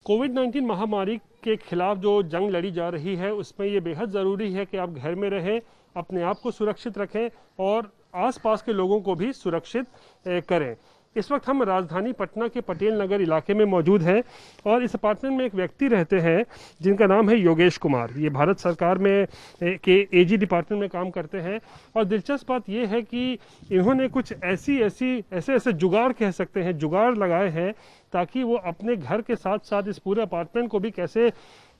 कोविड-19 महामारी के खिलाफ जो जंग लड़ी जा रही है उसमें ये बेहद ज़रूरी है कि आप घर में रहें, अपने आप को सुरक्षित रखें और आसपास के लोगों को भी सुरक्षित करें। इस वक्त हम राजधानी पटना के पटेल नगर इलाके में मौजूद हैं और इस अपार्टमेंट में एक व्यक्ति रहते हैं जिनका नाम है योगेश कुमार। ये भारत सरकार में के एजी डिपार्टमेंट में काम करते हैं और दिलचस्प बात ये है कि इन्होंने कुछ ऐसे जुगाड़ कह सकते हैं, जुगाड़ लगाए हैं ताकि वो अपने घर के साथ साथ इस पूरे अपार्टमेंट को भी कैसे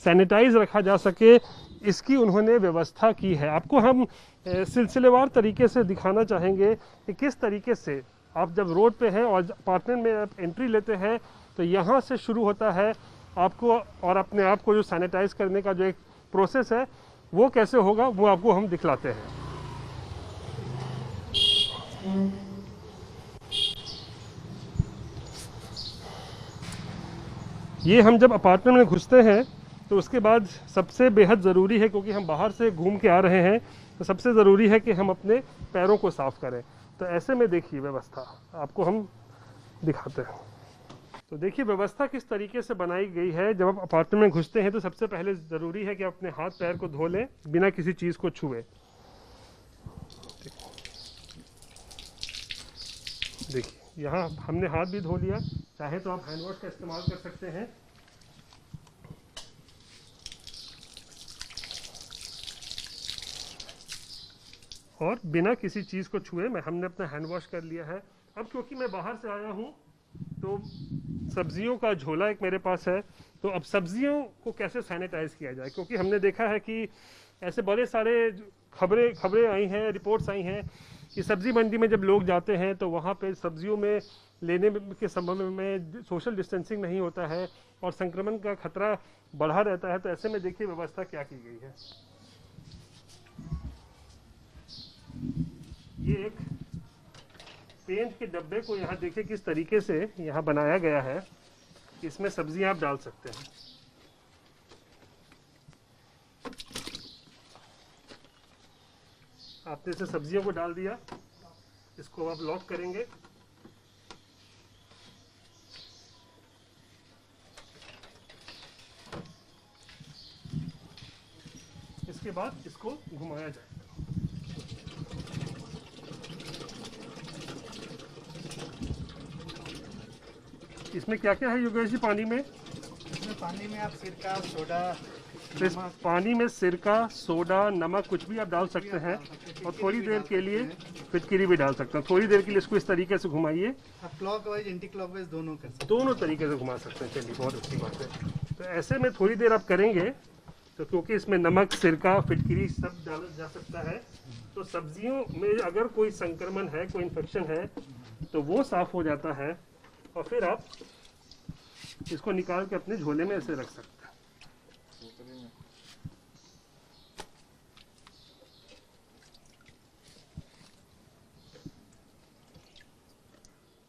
सैनिटाइज रखा जा सके, इसकी उन्होंने व्यवस्था की है। आपको हम सिलसिलेवार तरीके से दिखाना चाहेंगे कि किस तरीके से आप जब रोड पे हैं और अपार्टमेंट में आप एंट्री लेते हैं तो यहाँ से शुरू होता है आपको और अपने आप को जो सैनिटाइज करने का जो एक प्रोसेस है वो कैसे होगा वो आपको हम दिखलाते हैं। ये हम जब अपार्टमेंट में घुसते हैं तो उसके बाद सबसे बेहद ज़रूरी है, क्योंकि हम बाहर से घूम के आ रहे हैं, तो सबसे ज़रूरी है कि हम अपने पैरों को साफ़ करें। तो ऐसे में देखिए व्यवस्था आपको हम दिखाते हैं। तो देखिए व्यवस्था किस तरीके से बनाई गई है। जब आप अपार्टमेंट में घुसते हैं तो सबसे पहले ज़रूरी है कि अपने हाथ पैर को धो लें बिना किसी चीज़ को छुए। देखिए यहाँ हमने हाथ भी धो लिया, चाहे तो आप हैंड वॉश का इस्तेमाल कर सकते हैं। और बिना किसी चीज़ को छुए हमने अपना हैंड वॉश कर लिया है। अब क्योंकि मैं बाहर से आया हूँ तो सब्जियों का झोला एक मेरे पास है, तो अब सब्जियों को कैसे सैनिटाइज किया जाए, क्योंकि हमने देखा है कि ऐसे बड़े सारे खबरें आई हैं, रिपोर्ट्स आई हैं कि सब्जी मंडी में जब लोग जाते हैं तो वहाँ पे सब्जियों में लेने के संबंध में सोशल डिस्टेंसिंग नहीं होता है और संक्रमण का खतरा बढ़ा रहता है। तो ऐसे में देखिए व्यवस्था क्या की गई है। ये एक पेंट के डब्बे को यहाँ देखिए किस तरीके से यहाँ बनाया गया है, इसमें सब्जियां आप डाल सकते हैं। आपने इसे सब्जियों को डाल दिया, इसको आप लॉक करेंगे। इसके बाद इसको घुमाया जाए। इसमें क्या क्या है योगेश जी पानी में? इसमें पानी में आप सिरका, सोडा, इस पानी में सिरका, सोडा, नमक कुछ भी आप डाल सकते हैं और थोड़ी देर के लिए फिटकिरी भी डाल सकते हैं। थोड़ी देर के लिए इसको इस तरीके से घुमाइए। आप क्लॉकवाइज एंटी क्लॉकवाइज दोनों कर सकते हैं, दोनों तरीके से घुमा सकते हैं। चलिए बहुत अच्छी बात है। तो ऐसे में थोड़ी देर आप करेंगे तो क्योंकि इसमें नमक, सिरका, फिटकिरी सब डाला जा सकता है, तो सब्जियों में अगर कोई संक्रमण है, कोई इन्फेक्शन है तो वो साफ हो जाता है और फिर आप इसको निकाल के अपने झोले में ऐसे रख सकते हैं।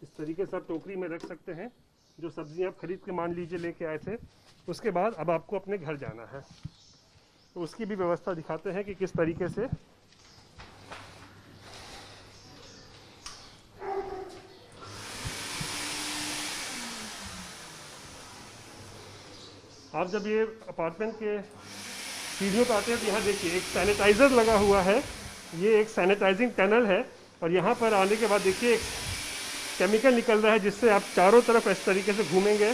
इस तरीके से आप टोकरी में रख सकते हैं। जो सब्जियां आप खरीद के मान लीजिए लेके आए थे, उसके बाद अब आपको अपने घर जाना है, तो उसकी भी व्यवस्था दिखाते हैं कि किस तरीके से। आप जब ये अपार्टमेंट के सीढ़ियों पर आते हैं तो यहाँ देखिए एक सैनिटाइज़र लगा हुआ है। ये एक सैनिटाइजिंग टनल है और यहाँ पर आने के बाद देखिए एक केमिकल निकल रहा है जिससे आप चारों तरफ इस तरीके से घूमेंगे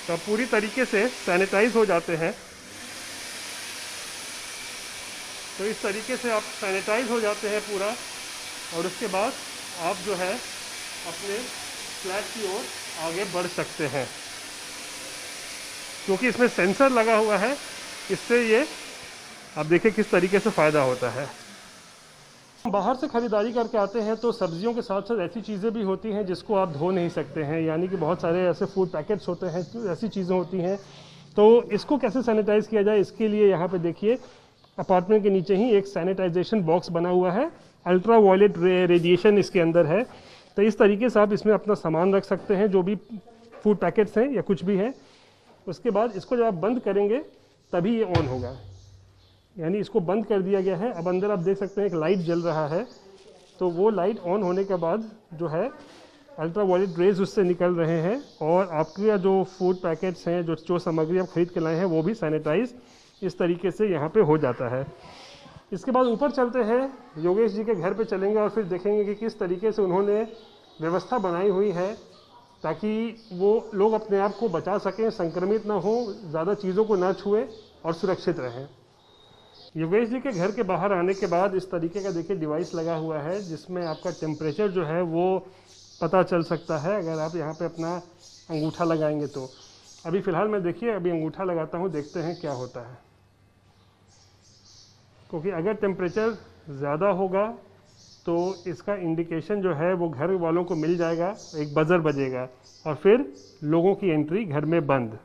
तो आप पूरी तरीके से सैनिटाइज हो जाते हैं। तो इस तरीके से आप सैनिटाइज हो जाते हैं पूरा, और उसके बाद आप जो है अपने फ्लैट की ओर आगे बढ़ सकते हैं। क्योंकि इसमें सेंसर लगा हुआ है, इससे ये आप देखिए किस तरीके से फ़ायदा होता है। बाहर से ख़रीदारी करके आते हैं तो सब्जियों के साथ साथ ऐसी चीज़ें भी होती हैं जिसको आप धो नहीं सकते हैं, यानी कि बहुत सारे ऐसे फूड पैकेट्स होते हैं, ऐसी चीज़ें होती हैं। तो इसको कैसे सैनिटाइज़ किया जाए, इसके लिए यहाँ पे देखिए अपार्टमेंट के नीचे ही एक सैनिटाइजेशन बॉक्स बना हुआ है। अल्ट्रा वायलेट रेडिएशन इसके अंदर है, तो इस तरीके से आप इसमें अपना सामान रख सकते हैं, जो भी फूड पैकेट्स हैं या कुछ भी है। उसके बाद इसको जब आप बंद करेंगे तभी ये ऑन होगा, यानी इसको बंद कर दिया गया है। अब अंदर आप देख सकते हैं एक लाइट जल रहा है, तो वो लाइट ऑन होने के बाद जो है अल्ट्रा वायलेट रेज उससे निकल रहे हैं और आपके जो फूड पैकेट्स हैं, जो सामग्री आप खरीद के लाए हैं, वो भी सैनिटाइज इस तरीके से यहाँ पे हो जाता है। इसके बाद ऊपर चलते हैं, योगेश जी के घर पे चलेंगे और फिर देखेंगे कि किस तरीके से उन्होंने व्यवस्था बनाई हुई है ताकि वो लोग अपने आप को बचा सकें, संक्रमित ना हो, ज़्यादा चीज़ों को ना छुए और सुरक्षित रहें। योगेश जी के घर के बाहर आने के बाद इस तरीके का देखिए डिवाइस लगा हुआ है जिसमें आपका टेम्परेचर जो है वो पता चल सकता है अगर आप यहाँ पे अपना अंगूठा लगाएंगे तो। अभी फ़िलहाल मैं देखिए अभी अंगूठा लगाता हूँ, देखते हैं क्या होता है। क्योंकि अगर टेम्परेचर ज़्यादा होगा तो इसका इंडिकेशन जो है वो घर वालों को मिल जाएगा, एक बज़र बजेगा और फिर लोगों की एंट्री घर में बंद।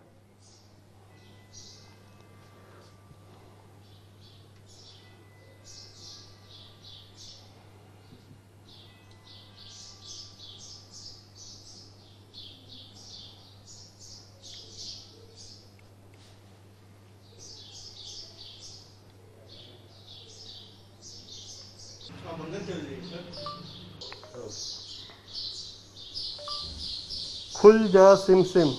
खुल जा सिम सिम।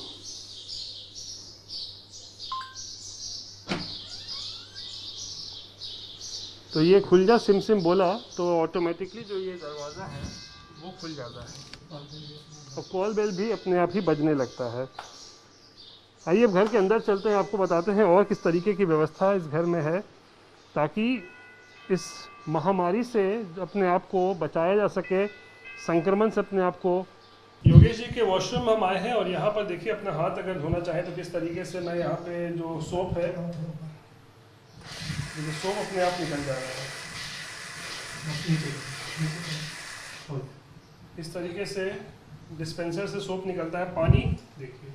तो ये खुल जा सिम सिम बोला तो ऑटोमेटिकली जो ये दरवाज़ा है वो खुल जाता है और कॉल बेल भी अपने आप ही बजने लगता है। आइए अब घर के अंदर चलते हैं, आपको बताते हैं और किस तरीके की व्यवस्था इस घर में है ताकि इस महामारी से अपने आप को बचाया जा सके, संक्रमण से अपने आप को। योगेश जी के वॉशरूम हम आए हैं और यहाँ पर देखिए अपना हाथ अगर धोना चाहे तो किस तरीके से मैं यहाँ पे जो सोप है, जो सोप अपने आप निकल जा रहा है। इस तरीके से डिस्पेंसर से सोप निकलता है। पानी देखिए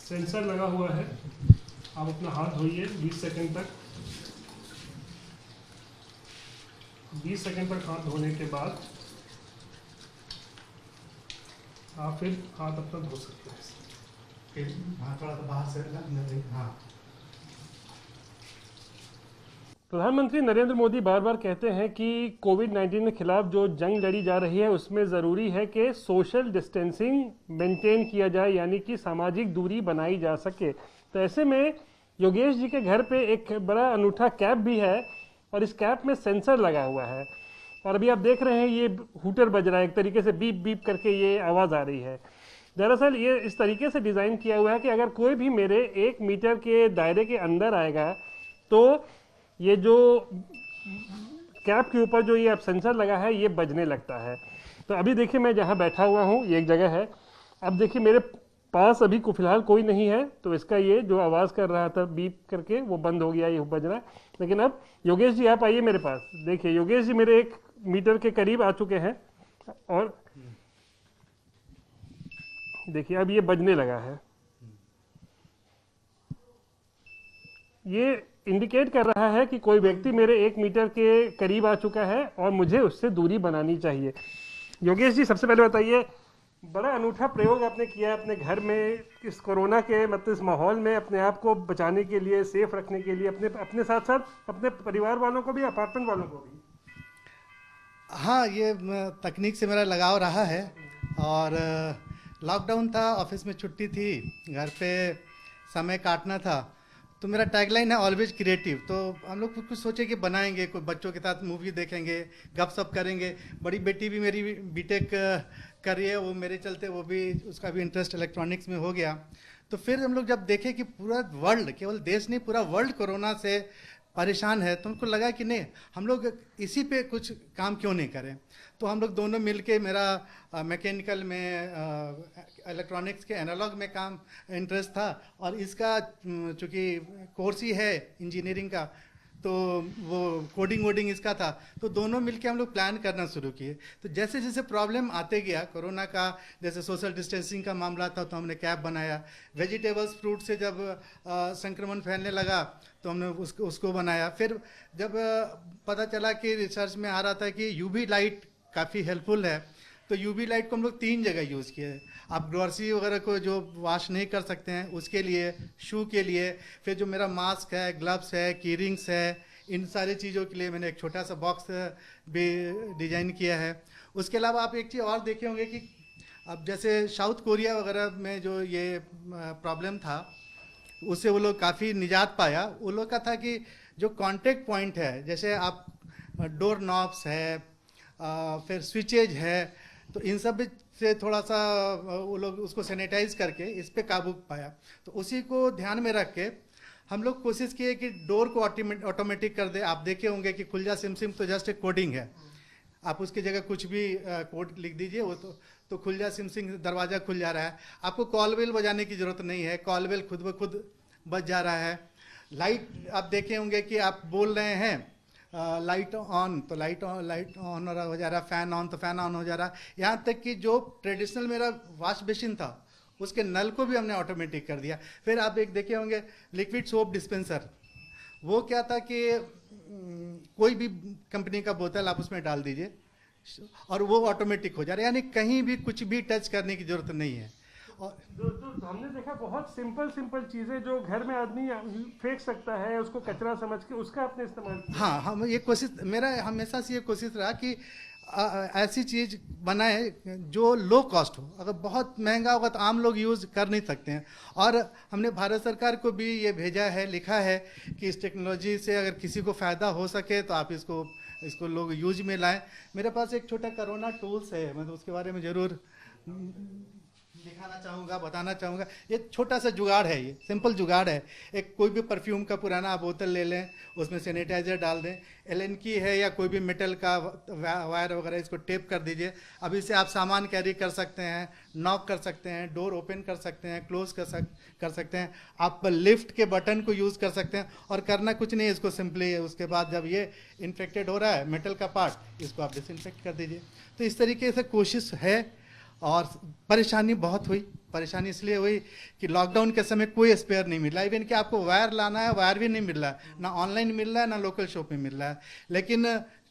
सेंसर लगा हुआ है, आप अपना हाथ धोइए 20 सेकंड तक। 20 सेकंड तक हाथ धोने के बाद आप फिर हाथ अपना धो सकते हैं। थोड़ा सा बाहर से हाँ। प्रधानमंत्री नरेंद्र मोदी बार बार कहते हैं कि कोविड-19 के खिलाफ जो जंग लड़ी जा रही है उसमें ज़रूरी है कि सोशल डिस्टेंसिंग मेंटेन किया जाए, यानी कि सामाजिक दूरी बनाई जा सके। तो ऐसे में योगेश जी के घर पे एक बड़ा अनूठा कैप भी है और इस कैप में सेंसर लगा हुआ है और अभी आप देख रहे हैं ये हूटर बज रहा है, एक तरीके से बीप बीप करके ये आवाज़ आ रही है। दरअसल ये इस तरीके से डिज़ाइन किया हुआ है कि अगर कोई भी मेरे 1 मीटर के दायरे के अंदर आएगा तो ये जो कैप के ऊपर जो ये अब सेंसर लगा है ये बजने लगता है। तो अभी देखिए मैं जहाँ बैठा हुआ हूँ ये एक जगह है, अब देखिए मेरे पास अभी को फिलहाल कोई नहीं है तो इसका ये जो आवाज़ कर रहा था बीप करके वो बंद हो गया, ये बजना। लेकिन अब योगेश जी आप आइए मेरे पास, देखिए योगेश जी मेरे 1 मीटर के करीब आ चुके हैं और देखिए अब ये बजने लगा है। ये इंडिकेट कर रहा है कि कोई व्यक्ति मेरे 1 मीटर के करीब आ चुका है और मुझे उससे दूरी बनानी चाहिए। योगेश जी सबसे पहले बताइए, बड़ा अनूठा प्रयोग आपने किया अपने घर में इस कोरोना के मतलब इस माहौल में अपने आप को बचाने के लिए, सेफ रखने के लिए, अपने साथ साथ अपने परिवार वालों को भी, अपार्टमेंट वालों को भी। हाँ, ये तकनीक से मेरा लगाव रहा है और लॉकडाउन था, ऑफिस में छुट्टी थी, घर पे समय काटना था, तो मेरा टैगलाइन है ऑलवेज क्रिएटिव। तो हम लोग कुछ सोचे कि बनाएंगे, कोई बच्चों के साथ मूवी देखेंगे, गपशप करेंगे। बड़ी बेटी भी मेरी बीटेक कर रही है, वो मेरे चलते वो भी, उसका भी इंटरेस्ट इलेक्ट्रॉनिक्स में हो गया। तो फिर हम लोग जब देखे कि पूरा वर्ल्ड, केवल देश नहीं पूरा वर्ल्ड कोरोना से परेशान है, तो उनको लगा कि नहीं हम लोग इसी पे कुछ काम क्यों नहीं करें। तो हम लोग दोनों मिलके, मेरा मैकेनिकल में, इलेक्ट्रॉनिक्स के एनालॉग में काम इंटरेस्ट था और इसका चूँकि कोर्स ही है इंजीनियरिंग का, तो वो कोडिंग वोडिंग इसका था, तो दोनों मिलके हम लोग प्लान करना शुरू किए। तो जैसे जैसे प्रॉब्लम आते गया कोरोना का, जैसे सोशल डिस्टेंसिंग का मामला था तो हमने कैप बनाया। वेजिटेबल्स फ्रूट से जब संक्रमण फैलने लगा तो हमने उसको बनाया। फिर जब पता चला कि रिसर्च में आ रहा था कि यूवी लाइट काफ़ी हेल्पफुल है, तो यूवी लाइट को हम लोग 3 जगह यूज़ किए। आप ग्रोसरी वगैरह को जो वॉश नहीं कर सकते हैं उसके लिए, शू के लिए, फिर जो मेरा मास्क है, ग्लव्स है, की रिंग्स है, इन सारी चीज़ों के लिए मैंने एक छोटा सा बॉक्स भी डिजाइन किया है। उसके अलावा आप एक चीज़ और देखे होंगे कि अब जैसे साउथ कोरिया वगैरह में जो ये प्रॉब्लम था, उससे वो लोग काफ़ी निजात पाया। वो लोग का था कि जो कांटेक्ट पॉइंट है, जैसे आप डोर नॉब्स है, फिर स्विचेज है, तो इन सब से थोड़ा सा वो लोग उसको सैनिटाइज करके इस पे काबू पाया। तो उसी को ध्यान में रख के हम लोग कोशिश किए कि डोर को ऑटोमेटिक कर दे। आप देखे होंगे कि खुल जा सिम सिम तो जस्ट एक कोडिंग है, आप उसकी जगह कुछ भी कोड लिख दीजिए, वो तो खुल जा सिम सिम दरवाज़ा खुल जा रहा है। आपको कॉल बेल बजाने की ज़रूरत नहीं है, कॉल बेल खुद ब खुद बज जा रहा है। लाइट आप देखे होंगे कि आप बोल रहे हैं लाइट ऑन तो लाइट ऑन हो जा रहा है, फैन ऑन तो फैन ऑन हो जा रहा है। यहाँ तक कि जो ट्रेडिशनल मेरा वॉश बेसिन था उसके नल को भी हमने ऑटोमेटिक कर दिया। फिर आप एक देखे होंगे लिक्विड सोप डिस्पेंसर, वो क्या था कि कोई भी कंपनी का बोतल आप उसमें डाल दीजिए और वो ऑटोमेटिक हो जा रहा है, यानी कहीं भी कुछ भी टच करने की जरूरत नहीं है। और तो हमने देखा बहुत सिंपल चीजें जो घर में आदमी फेंक सकता है, उसको कचरा समझ के उसका अपने इस्तेमाल किया। हाँ, हम ये कोशिश, मेरा हमेशा से ये कोशिश रहा कि ऐसी चीज़ बनाए जो लो कॉस्ट हो। अगर बहुत महंगा होगा तो आम लोग यूज़ कर नहीं सकते हैं। और हमने भारत सरकार को भी ये भेजा है, लिखा है कि इस टेक्नोलॉजी से अगर किसी को फ़ायदा हो सके तो आप इसको लोग यूज में लाएं। मेरे पास एक छोटा कोरोना टूल्स है, मैं तो उसके बारे में ज़रूर दिखाना चाहूँगा, बताना चाहूँगा। ये छोटा सा जुगाड़ है, ये सिंपल जुगाड़ है। एक कोई भी परफ्यूम का पुराना बोतल ले लें, उसमें सैनिटाइजर डाल दें, एलन की है या कोई भी मेटल का वायर वगैरह, इसको टेप कर दीजिए। अब इससे आप सामान कैरी कर सकते हैं, नॉक कर सकते हैं, डोर ओपन कर सकते हैं, क्लोज कर सकते हैं। आप लिफ्ट के बटन को यूज़ कर सकते हैं और करना कुछ नहीं है, इसको सिंपली उसके बाद जब ये इन्फेक्टेड हो रहा है मेटल का पार्ट, इसको आप डिसइंफेक्ट कर दीजिए। तो इस तरीके से कोशिश है। और परेशानी बहुत हुई। परेशानी इसलिए हुई कि लॉकडाउन के समय कोई स्पेयर नहीं मिला। इवन कि आपको वायर लाना है, वायर भी नहीं मिल रहा है, ना ऑनलाइन मिल रहा है, ना लोकल शॉप में मिल रहा है। लेकिन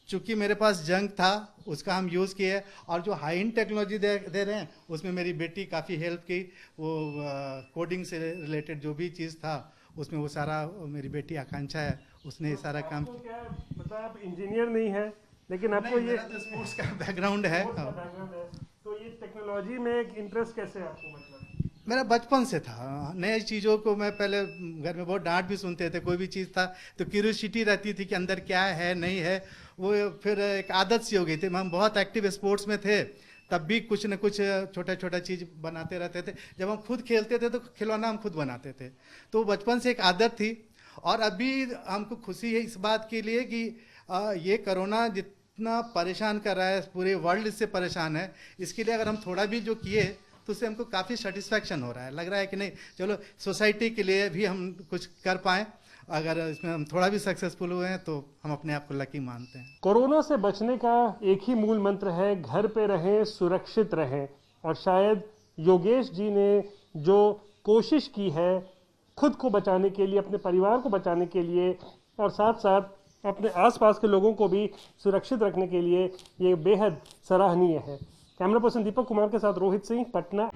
चूंकि मेरे पास जंग था, उसका हम यूज़ किए। और जो हाई एंड टेक्नोलॉजी दे रहे हैं उसमें मेरी बेटी काफ़ी हेल्प की। वो कोडिंग से रिलेटेड जो भी चीज़ था उसमें वो सारा, मेरी बेटी आकांक्षा है, उसने सारा काम किया। मतलब आप इंजीनियर नहीं है, लेकिन आपको ये स्पोर्ट्स का बैकग्राउंड है। तो ये टेक्नोलॉजी में एक इंटरेस्ट कैसे आपको? मतलब मेरा बचपन से था। नई चीज़ों को मैं पहले घर में बहुत डांट भी सुनते थे, कोई भी चीज़ था तो क्यूरियोसिटी रहती थी कि अंदर क्या है नहीं है। वो फिर एक आदत सी हो गई थी। हम बहुत एक्टिव स्पोर्ट्स में थे, तब भी कुछ न कुछ छोटा चीज़ बनाते रहते थे। जब हम खुद खेलते थे तो खिलौना हम खुद बनाते थे। तो बचपन से एक आदत थी। और अभी हमको खुशी है इस बात के लिए कि ये कोरोना जितना परेशान कर रहा है, पूरे वर्ल्ड इससे परेशान है। इसके लिए अगर हम थोड़ा भी जो किए तो उससे हमको काफ़ी सेटिस्फैक्शन हो रहा है। लग रहा है कि नहीं, चलो सोसाइटी के लिए भी हम कुछ कर पाएँ। अगर इसमें हम थोड़ा भी सक्सेसफुल हुए हैं तो हम अपने आप को लकी मानते हैं। कोरोना से बचने का एक ही मूल मंत्र है, घर पे रहें, सुरक्षित रहें। और शायद योगेश जी ने जो कोशिश की है खुद को बचाने के लिए, अपने परिवार को बचाने के लिए और साथ साथ अपने आसपास के लोगों को भी सुरक्षित रखने के लिए, ये बेहद सराहनीय है। कैमरा पर्सन दीपक कुमार के साथ रोहित सिंह, पटना।